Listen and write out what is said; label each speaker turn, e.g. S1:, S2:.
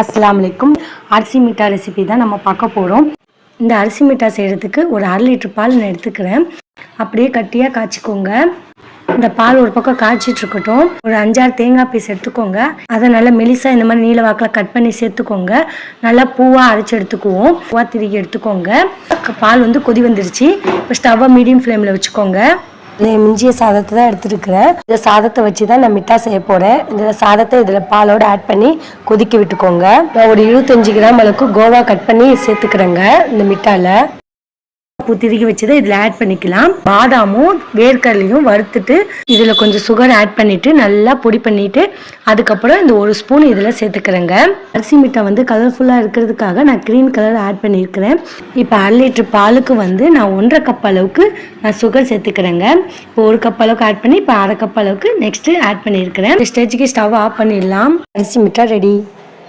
S1: அஸ்ஸலாமு அலைக்கும். அரிசி மிட்டா ரெசிபி தான் நம்ம பார்க்க போகிறோம். இந்த அரிசி மிட்டா செய்கிறதுக்கு ஒரு 1/2 லிட்டர் பால் நான் எடுத்துக்கிறேன். அப்படியே கட்டியாக காய்ச்சிக்கோங்க. இந்த பால் ஒரு பக்கம் காய்ச்சிட்டு இருக்கட்டும். ஒரு 5-6 தேங்காய் பீஸ் எடுத்துக்கோங்க. அதை நல்லா மெலிசாக இந்த மாதிரி நீல வாக்கில் கட் பண்ணி சேர்த்துக்கோங்க. நல்லா பூவாக அரைச்சி எடுத்துக்குவோம். பூவாக திருகி எடுத்துக்கோங்க. பால் கொதி வந்துருச்சு. இப்போ ஸ்டவ்வை மீடியம் ஃப்ளேமில் வச்சுக்கோங்க. மிஞ்சிய சாதத்தை தான் எடுத்துருக்கிறேன். இந்த சாதத்தை வச்சு தான் நான் மிட்டா செய்ய போகிறேன். இந்த சாதத்தை இதில் பாலோடு ஆட் பண்ணி கொதிக்க விட்டுக்கோங்க. நான் ஒரு 25 கிராம் அளவுக்கு கோவா கட் பண்ணி சேர்த்துக்கிறேங்க. இந்த மிட்டாவில் திருகி வச்சதை இதில் ஆட் பண்ணிக்கலாம். பாதாமும் வேர்க்கடலையும் வறுத்துட்டு இதில் கொஞ்சம் சுகர் ஆட் பண்ணிட்டு நல்லா பொடி பண்ணிட்டு அதுக்கப்புறம் இந்த 1 ஸ்பூன் இதில் சேர்த்துக்கிறேங்க. அரிசி மிட்டா கலர்ஃபுல்லாக இருக்கிறதுக்காக நான் க்ரீன் கலர் ஆட் பண்ணியிருக்கிறேன். இப்போ 1/2 லிட்டர் பாலுக்கு நான் 1.5 கப் அளவுக்கு நான் சுகர் சேர்த்துக்கிறேங்க. இப்போ 1 கப் அளவுக்கு ஆட் பண்ணி இப்போ 1/2 கப் அளவுக்கு நெக்ஸ்ட் ஆட் பண்ணியிருக்கிறேன். ஸ்டேஜுக்கு ஸ்டவ் ஆஃப் பண்ணிடலாம். அரிசி மிட்டா ரெடி.